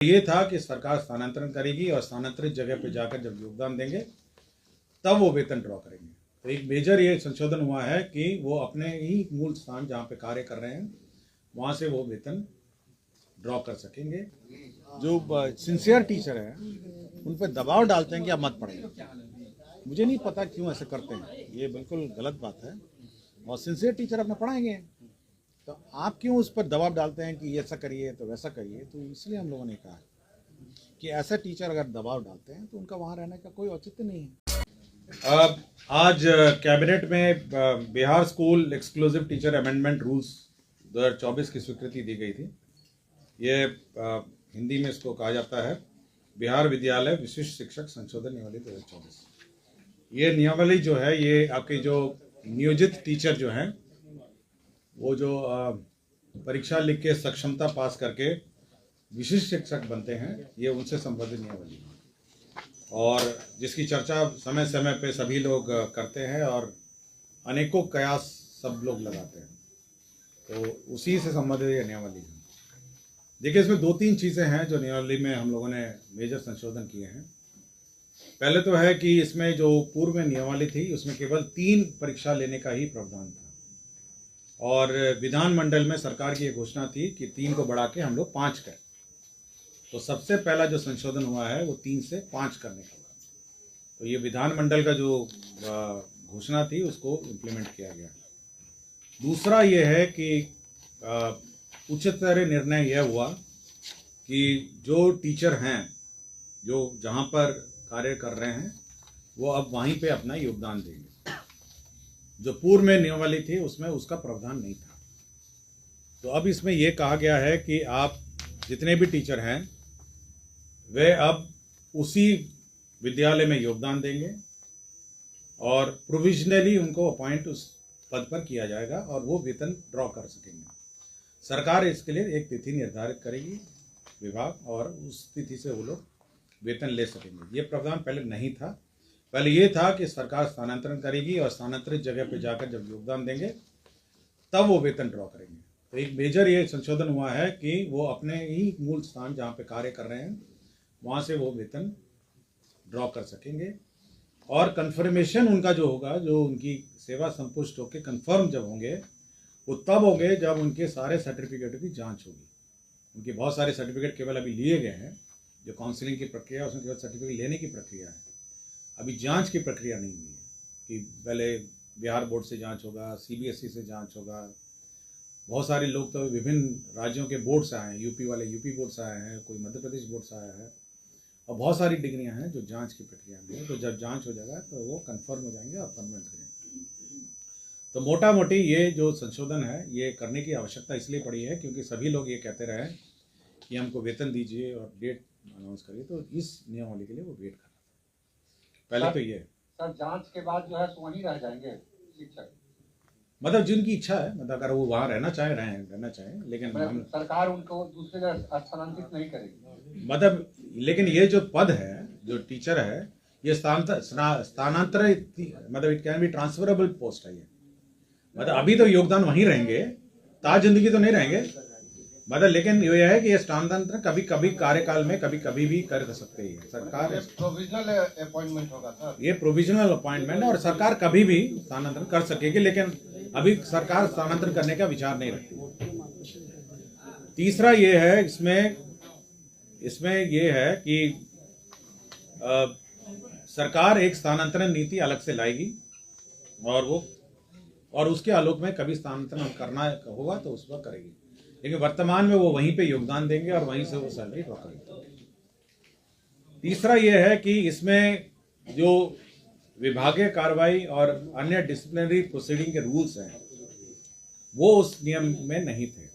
ये था कि सरकार स्थानांतरण करेगी और स्थानांतरित जगह पे जाकर जब योगदान देंगे तब वो वेतन ड्रॉ करेंगे। तो एक मेजर ये संशोधन हुआ है कि वो अपने ही मूल स्थान जहाँ पे कार्य कर रहे हैं वहाँ से वो वेतन ड्रॉ कर सकेंगे। जो सिंसियर टीचर हैं उन पर दबाव डालते हैं कि आप मत पढ़ें, मुझे नहीं पता क्यों ऐसे करते हैं, ये बिल्कुल गलत बात है। और सिंसियर टीचर अपना पढ़ाएंगे, तो आप क्यों उस पर दबाव डालते हैं कि ऐसा करिए तो वैसा करिए। तो इसलिए हम लोगों ने कहा कि ऐसा टीचर अगर दबाव डालते हैं तो उनका वहाँ रहने का कोई औचित्य नहीं है। आज कैबिनेट में Bihar school exclusive teacher amendment rules 2024 की स्वीकृति दी गई थी। ये हिंदी में इसको कहा जाता है बिहार विद्यालय विशिष्ट शिक्षक संशोधन नियमावली 2024। ये नियमावली जो है ये आपके जो नियोजित टीचर जो हैं वो जो परीक्षा लिख के सक्षमता पास करके विशिष्ट शिक्षक बनते हैं, ये उनसे संबंधित नियमावली है और जिसकी चर्चा समय समय पे सभी लोग करते हैं और अनेकों कयास सब लोग लगाते हैं। तो उसी से संबंधित ये नियमावली है। देखिए, इसमें दो तीन चीज़ें हैं जो नियमावली में हम लोगों ने मेजर संशोधन किए हैं। पहले तो है कि इसमें जो पूर्व में नियमावली थी उसमें केवल 3 परीक्षा लेने का ही प्रावधान था और विधानमंडल में सरकार की ये घोषणा थी कि 3 को बढ़ा के हम लोग 5 करें। तो सबसे पहला जो संशोधन हुआ है वो 3 से 5 करने का हुआ। तो ये विधानमंडल का जो घोषणा थी उसको इम्प्लीमेंट किया गया। दूसरा ये है कि उच्चतर निर्णय यह हुआ कि जो टीचर हैं जो जहाँ पर कार्य कर रहे हैं वो अब वहीं पे अपना योगदान देंगे। जो पूर्व में नियमावली थी उसमें उसका प्रावधान नहीं था। तो अब इसमें यह कहा गया है कि आप जितने भी टीचर हैं वे अब उसी विद्यालय में योगदान देंगे और प्रोविजनली उनको अपॉइंट उस पद पर किया जाएगा और वो वेतन ड्रॉ कर सकेंगे। सरकार इसके लिए एक तिथि निर्धारित करेगी विभाग और उस तिथि से वो लोग वेतन ले सकेंगे। ये प्रावधान पहले नहीं था। पहले ये था कि सरकार स्थानांतरण करेगी और स्थानांतरित जगह पर जाकर जब योगदान देंगे तब वो वेतन ड्रॉ करेंगे। तो एक मेजर ये संशोधन हुआ है कि वो अपने ही मूल स्थान जहाँ पे कार्य कर रहे हैं वहाँ से वो वेतन ड्रॉ कर सकेंगे। और कन्फर्मेशन उनका जो होगा, जो उनकी सेवा संपुष्ट होकर कन्फर्म जब होंगे वो तब होंगे जब उनके सारे सर्टिफिकेट की जाँच होगी। उनके बहुत सारे सर्टिफिकेट केवल अभी लिए गए हैं, जो काउंसलिंग की प्रक्रिया है उसमें केवल सर्टिफिकेट लेने की प्रक्रिया है, अभी जांच की प्रक्रिया नहीं हुई है कि पहले बिहार बोर्ड से जांच होगा, सीबीएसई से जांच होगा। बहुत सारे लोग तो विभिन्न राज्यों के बोर्ड से आए हैं, यूपी वाले यूपी बोर्ड से आए हैं, कोई मध्य प्रदेश बोर्ड से आया है और बहुत सारी डिग्रियां हैं जो जांच की प्रक्रिया में है। तो जब जांच हो जाएगा तो वो कंफर्म हो जाएंगे और परमानेंट हो जाएंगे। तो मोटा मोटी ये जो संशोधन है ये करने की आवश्यकता इसलिए पड़ी है क्योंकि सभी लोग ये कहते रहे कि हमको वेतन दीजिए और डेट अनाउंस करिए, तो इस नियमावली के लिए वो वेट कर रहा था। पहले तो ये सर जांच के बाद जो है वहीं रह जाएंगे शिक्षक, मतलब जिनकी इच्छा है, मतलब अगर वो वहाँ रहना चाहें, लेकिन हम सरकार उनको दूसरे जगह स्थानांतरित नहीं करेगी। मतलब लेकिन ये जो पद है, जो टीचर है, ये स्थानांतरित मतलब it can be transferable post है ये। मतलब अभी तो योगदान वहीं रहेंगे, ताज जिंदगी तो नहीं रहेंगे, मतलब लेकिन ये है कि ये स्थानांतरण कभी कभी कार्यकाल में कभी भी कर सकते हैं। सरकार प्रोविजनल अपॉइंटमेंट होगा सर, ये प्रोविजनल अपॉइंटमेंट और सरकार कभी भी स्थानांतरण कर सकेगी, लेकिन अभी सरकार स्थानांतरण करने का विचार नहीं रखती। तीसरा ये है इसमें ये है कि सरकार एक स्थानांतरण नीति अलग से लाएगी और उसके आलोक में कभी स्थानांतरण करना होगा तो उस पर करेगी, लेकिन वर्तमान में वो वहीं पे योगदान देंगे और वहीं से वो सैलरी ड्रॉ करेंगे। तीसरा ये है कि इसमें जो विभागीय कार्रवाई और अन्य डिसिप्लिनरी प्रोसीडिंग के रूल्स हैं वो उस नियम में नहीं थे।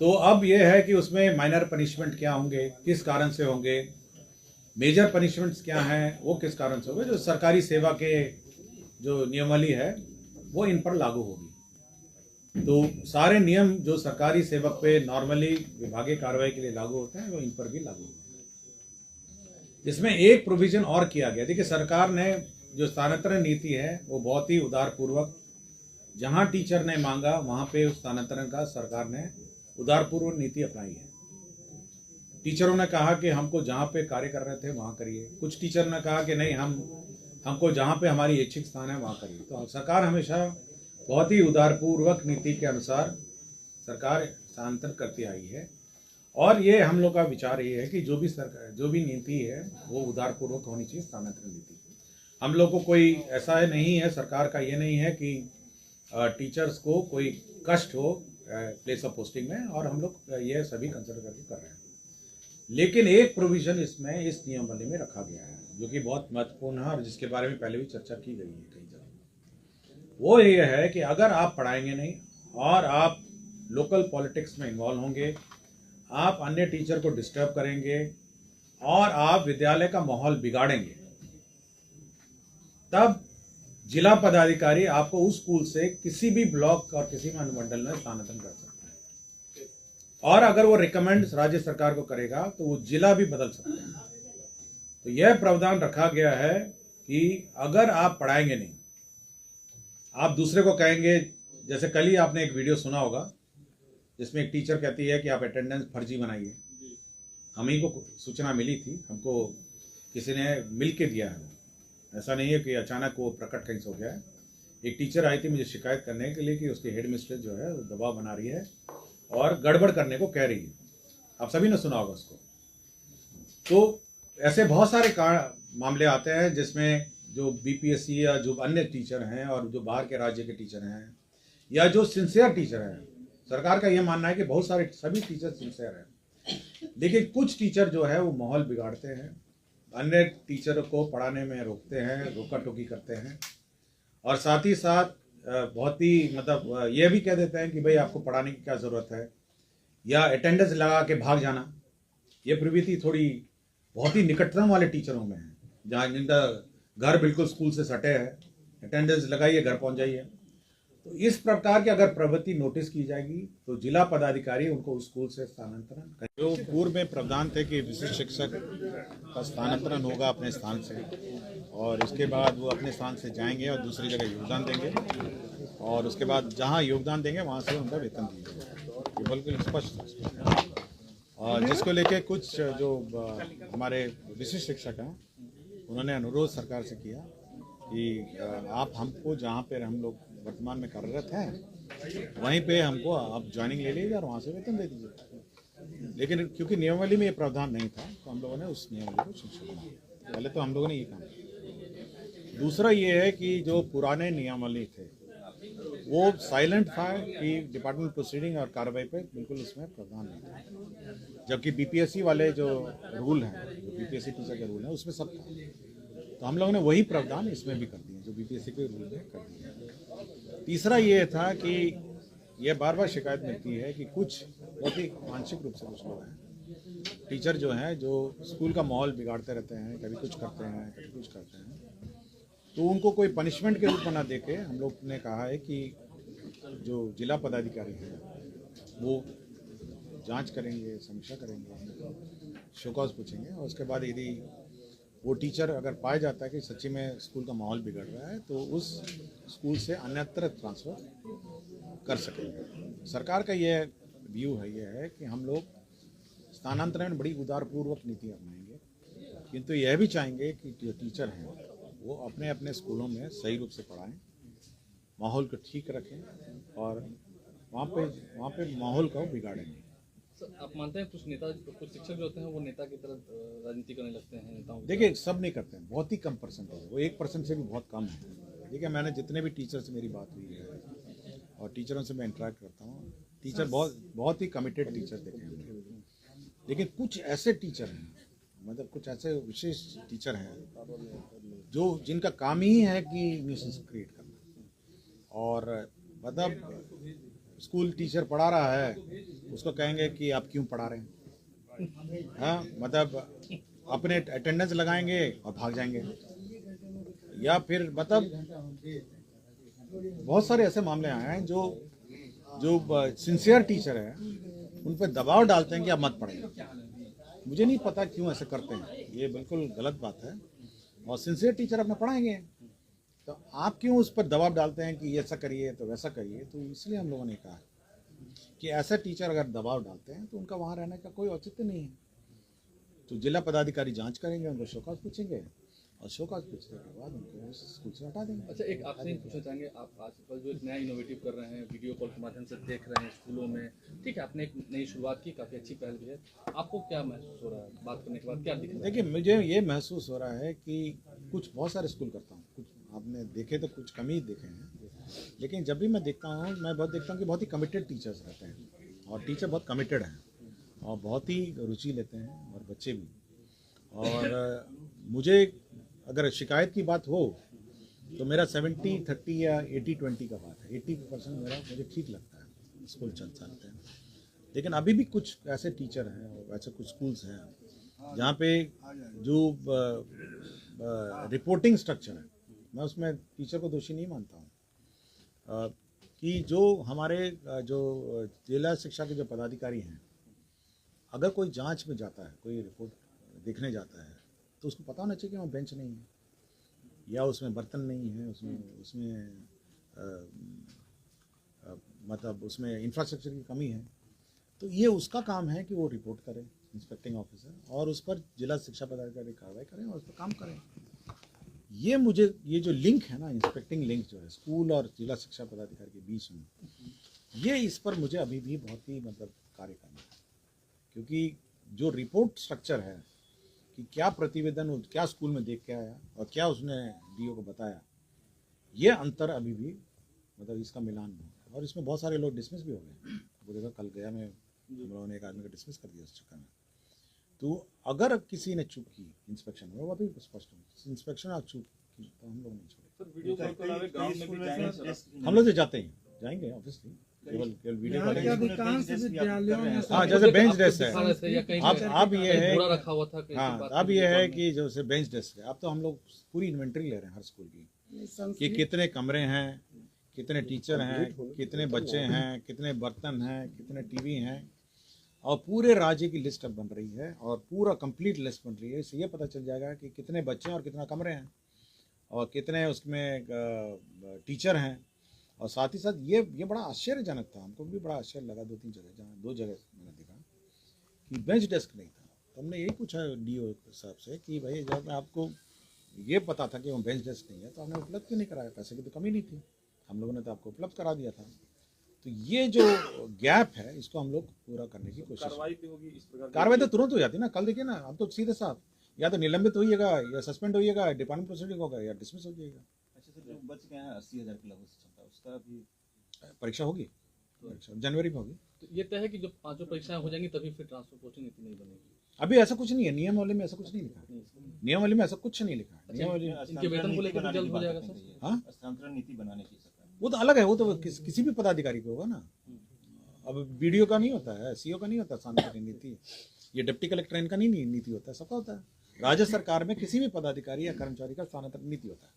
तो अब ये है कि उसमें माइनर पनिशमेंट क्या होंगे, किस कारण से होंगे, मेजर पनिशमेंट्स क्या हैं, वो किस कारण से होंगे। जो सरकारी सेवा के जो नियमावली है वो इन पर लागू होगी। तो सारे नियम जो सरकारी सेवक पे नॉर्मली विभागीय कार्रवाई के लिए लागू होते हैं वो इन पर भी लागू होगा। इसमें एक प्रोविजन और किया गया। देखिए, सरकार ने जो स्थानांतरण नीति है वो बहुत ही उदारपूर्वक, जहां टीचर ने मांगा वहां पे उस स्थानांतरण का सरकार ने उदारपूर्वक नीति अपनाई है। टीचरों ने कहा कि हमको जहाँ पे कार्य कर रहे थे वहाँ करिए, कुछ टीचर ने कहा कि नहीं हमको जहाँ पे हमारी इच्छित स्थान है वहाँ करिए। तो सरकार हमेशा बहुत ही उदारपूर्वक नीति के अनुसार सरकार स्थानांतरण करती आई है, और ये हम लोग का विचार ये है कि जो भी नीति है वो उदारपूर्वक होनी चाहिए स्थानांतरण नीति। हम लोग को कोई ऐसा नहीं है, सरकार का ये नहीं है कि टीचर्स को कोई कष्ट हो प्लेस ऑफ पोस्टिंग में, और हम लोग ये सभी कंसिडर करके कर रहे हैं। लेकिन एक प्रोविजन इसमें इस नियमावली में रखा गया है जो कि बहुत महत्वपूर्ण है और जिसके बारे में पहले भी चर्चा की गई है कई जगह। वो ये है कि अगर आप पढ़ाएंगे नहीं और आप लोकल पॉलिटिक्स में इन्वॉल्व होंगे, आप अन्य टीचर को डिस्टर्ब करेंगे और आप विद्यालय का माहौल बिगाड़ेंगे, तब जिला पदाधिकारी आपको उस स्कूल से किसी भी ब्लॉक और किसी भी अनुमंडल में स्थानांतरण कर सकता है, और अगर वो रिकमेंड राज्य सरकार को करेगा तो वो जिला भी बदल सकते हैं। तो यह प्रावधान रखा गया है कि अगर आप पढ़ाएंगे नहीं, आप दूसरे को कहेंगे, जैसे कल ही आपने एक वीडियो सुना होगा जिसमें एक टीचर कहती है कि आप अटेंडेंस फर्जी बनाइए। हम ही को सूचना मिली थी, हमको किसी ने मिल के दिया है, ऐसा नहीं है कि अचानक वो प्रकट कहीं से हो गया है। एक टीचर आई थी मुझे शिकायत करने के लिए कि उसकी हेड मिस्ट्रेस जो है वो दबाव बना रही है और गड़बड़ करने को कह रही है। आप सभी ने सुना होगा उसको। तो ऐसे बहुत सारे मामले आते हैं जिसमें जो बीपीएससी या जो अन्य टीचर हैं और जो बाहर के राज्य के टीचर हैं या जो सिंसियर टीचर हैं, सरकार का ये मानना है कि बहुत सारे सभी टीचर सिंसियर हैं, लेकिन कुछ टीचर जो है वो माहौल बिगाड़ते हैं, अन्य टीचर को पढ़ाने में रोकते हैं, रोका टोकी करते हैं, और साथ ही साथ बहुत ही मतलब ये भी कह देते हैं कि भाई आपको पढ़ाने की क्या ज़रूरत है, या अटेंडेंस लगा के भाग जाना। ये प्रवृत्ति थोड़ी बहुत ही निकटतम वाले टीचरों में है, जहाँ जिनका घर बिल्कुल स्कूल से सटे है, अटेंडेंस लगाइए घर पहुँच जाइए। तो इस प्रकार की अगर प्रवृत्ति नोटिस की जाएगी तो जिला पदाधिकारी उनको उस स्कूल से स्थानांतरण करें। जो पूर्व में प्रावधान थे कि विशिष्ट शिक्षक का स्थानांतरण होगा अपने स्थान से, और इसके बाद वो अपने स्थान से जाएंगे और दूसरी जगह योगदान देंगे, और उसके बाद जहाँ योगदान देंगे वहाँ से उनका वेतन दिया जाएगा, ये बिल्कुल स्पष्ट है। और जिसको लेके कुछ जो हमारे विशिष्ट शिक्षक हैं उन्होंने अनुरोध सरकार से किया कि आप हमको जहाँ पर हम लोग वर्तमान में कार्यरत हैं वहीं पे हमको आप ज्वाइनिंग ले लीजिए और वहाँ से वेतन दे दीजिए। लेकिन क्योंकि नियमावली में ये प्रावधान नहीं था तो हम लोगों ने उस नियमावली को संशोधन किया। पहले तो हम लोगों ने ये काम किया। दूसरा ये है कि जो पुराने नियमावली थे वो साइलेंट था कि डिपार्टमेंट प्रोसीडिंग और कार्रवाई पे बिल्कुल इसमें प्रावधान नहीं था, जबकि बीपीएससी वाले जो रूल हैं, जो बीपीएससी टीचर के रूल हैं उसमें सब था। तो हम लोगों ने वही प्रावधान इसमें भी कर दिए जो बीपीएससी के रूल में कर दिए। तीसरा ये था कि ये बार बार शिकायत मिलती है कि कुछ बहुत ही मानसिक रूप से कुछ लोग हैं, टीचर जो हैं, जो स्कूल का माहौल बिगाड़ते रहते हैं, कभी कुछ करते हैं कभी कुछ करते हैं, तो उनको कोई पनिशमेंट के रूप में ना देके हम लोग ने कहा है कि जो जिला पदाधिकारी हैं वो जांच करेंगे, समीक्षा करेंगे, शोकॉज पूछेंगे, और उसके बाद यदि वो टीचर अगर पाया जाता है कि सच्ची में स्कूल का माहौल बिगड़ रहा है तो उस स्कूल से अन्यत्र ट्रांसफ़र कर सकेंगे। सरकार का ये व्यू है, ये है कि हम लोग स्थानांतरण में बड़ी उदारपूर्वक नीति अपनाएंगे, किंतु यह भी चाहेंगे कि जो टीचर हैं वो अपने अपने स्कूलों में सही रूप से पढ़ाएं, माहौल को ठीक रखें और वहाँ पे माहौल को बिगाड़ें नहीं। आप मानते हैं कुछ नेता, कुछ शिक्षक जो होते हैं वो नेता की तरह राजनीति करने लगते हैं? नेताओं देखिए, सब नहीं करते हैं, बहुत ही कम परसेंट है, वो 1% से भी बहुत कम है। ठीक है, मैंने जितने भी टीचर से मेरी बात हुई है और टीचरों से मैं इंटरेक्ट करता हूँ, टीचर बहुत ही कमिटेड टीचर देखे हैं। लेकिन कुछ ऐसे टीचर हैं, मतलब कुछ ऐसे विशेष टीचर हैं जो जिनका काम ही है कि न्यूसेंस क्रिएट करना, और मतलब स्कूल टीचर पढ़ा रहा है उसको कहेंगे कि आप क्यों पढ़ा रहे हैं, हाँ, मतलब अपने अटेंडेंस लगाएंगे और भाग जाएंगे, या फिर मतलब बहुत सारे ऐसे मामले आए हैं जो सिंसियर टीचर है उन पर दबाव डालते हैं कि आप मत पढ़ें। मुझे नहीं पता क्यों ऐसे करते हैं, ये बिल्कुल गलत बात है, और सिंसियर टीचर अपना पढ़ाएंगे तो आप क्यों उस पर दबाव डालते हैं कि ऐसा करिए तो वैसा करिए। तो इसलिए हम लोगों ने कहा कि ऐसा टीचर अगर दबाव डालते हैं तो उनका वहाँ रहने का कोई औचित्य नहीं है। तो जिला पदाधिकारी जांच करेंगे, उनको शोकाज पूछेंगे और शोकाज पूछने के बाद उनको उस स्कूल से हटा देंगे। अच्छा, एक आपसे पूछना चाहेंगे, आप आजकल जो एक नया इनोवेटिव कर रहे हैं, वीडियो कॉल के माध्यम से देख रहे हैं स्कूलों में, ठीक है, आपने एक नई शुरुआत की, काफ़ी अच्छी पहल भी है, आपको क्या महसूस हो रहा है बात करने के बाद, क्या दिख रहा है? देखिए, मुझे ये महसूस हो रहा है कि कुछ बहुत सारे स्कूल करता हूँ, कुछ आपने देखे तो कुछ कम ही देखे हैं, लेकिन जब भी मैं देखता हूँ, मैं बहुत देखता हूँ कि बहुत ही कमिटेड टीचर्स रहते हैं और टीचर बहुत कमिटेड हैं और बहुत ही रुचि लेते हैं और बच्चे भी। और मुझे अगर शिकायत की बात हो तो मेरा 70-30 या 80-20 का बात है। 80% मेरा मुझे ठीक लगता है, स्कूल चलते हैं। लेकिन अभी भी कुछ ऐसे टीचर हैं और ऐसे कुछ स्कूल्स हैं जहाँ पे जो रिपोर्टिंग स्ट्रक्चर है, मैं उसमें टीचर को दोषी नहीं मानता हूँ, कि जो हमारे जो जिला शिक्षा के जो पदाधिकारी हैं, अगर कोई जांच में जाता है, कोई रिपोर्ट देखने जाता है, तो उसको पता होना चाहिए कि वहाँ बेंच नहीं है या उसमें बर्तन नहीं है, उसमें मतलब उसमें इंफ्रास्ट्रक्चर की कमी है। तो ये उसका काम है कि वो रिपोर्ट करे इंस्पेक्टिंग ऑफिसर, और उस पर जिला शिक्षा पदाधिकारी कार्रवाई करें और उस पर काम करें। ये जो लिंक है ना, इंस्पेक्टिंग लिंक जो है स्कूल और जिला शिक्षा पदाधिकारी के बीच में, ये इस पर मुझे अभी भी बहुत ही मतलब कार्य करना है, क्योंकि जो रिपोर्ट स्ट्रक्चर है कि क्या प्रतिवेदन क्या स्कूल में देख के आया और क्या उसने डीओ को बताया, ये अंतर अभी भी मतलब इसका मिलान नहीं है। और इसमें बहुत सारे लोग डिसमिस भी हो गए। वो देखा, कल गया मैं, हम लोगों ने एक आदमी को डिसमिस कर दिया उस चक्कर में। तो अगर किसी ने चूक की इंस्पेक्शन में, वो अभी स्पष्ट हो, इंस्पेक्शन और चूक की तो हम लोग नहीं छोड़े। हम लोग तो जाते हैं, जाएंगे ऑब्वियसली, केवल वीडियो कॉलिंग। हाँ, जैसे बेंच डेस्क है, अब ये है, रखा हुआ था, हाँ अब ये है कि जैसे बेंच डेस्क है, अब तो हम लोग पूरी इन्वेंट्री ले रहे हैं हर स्कूल की, कि कितने कमरे हैं, कितने टीचर हैं, कितने बच्चे हैं, कितने बर्तन हैं, कितने टीवी हैं, और पूरे राज्य की लिस्ट अब बन रही है और पूरा कंप्लीट लिस्ट बन रही है। इससे ये पता चल जाएगा कि कितने बच्चे हैं और कितना कमरे हैं और कितने उसमें टीचर हैं। और साथ ही साथ ये बड़ा आश्चर्यजनक था, हमको भी बड़ा आश्चर्य लगा। 2-3 जगह, जहाँ 2 जगह मैंने देखा कि बेंच डेस्क नहीं था। तो हमने यही पूछा डीओ साहब से कि भाई जब आपको ये पता था कि वो बेंच डेस्क नहीं है तो आपने उपलब्ध क्यों नहीं कराया? पैसे की तो कमी नहीं थी, हम लोगों ने तो आपको उपलब्ध करा दिया था। तो ये जो गैप है इसको हम लोग पूरा करने की कोशिश। कार्रवाई तो तुरंत हो जाती है ना। कल देखिए ना, अब तो सीधे साहब या तो निलंबित होइएगा या सस्पेंड होइएगा, डिपार्टमेंट प्रोसीडिंग होगा या डिसमिस हो जाएगा। अच्छा सर, जो बच गए हैं 80,000 की लागू क्षमता, उसका भी परीक्षा होगी, परीक्षा जनवरी में होगी। तो ये तय है कि जब 5 परीक्षाएं हो जाएंगी तभी फिर ट्रांसफर पोस्टिंग नीति नहीं बनेगी। अभी ऐसा कुछ नहीं है, नियमावली में ऐसा कुछ नहीं लिखा है, नियमावली में ऐसा कुछ नहीं लिखा है। नियमावली इनके वेतन को लेकर जल्द हो जाएगा सर। हाँ, हस्तांतरण नीति बनाने की सरकार, वो तो अलग है, वो तो किसी भी पदाधिकारी को होगा ना। अब वीडियो का नहीं होता है, सीओ का नहीं होता स्थानांतरण नीति, ये डिप्टी कलेक्टर इनका नहीं नीति होता है, सबका होता है। राज्य सरकार में किसी भी पदाधिकारी या कर्मचारी का स्थानांतरण नीति होता है।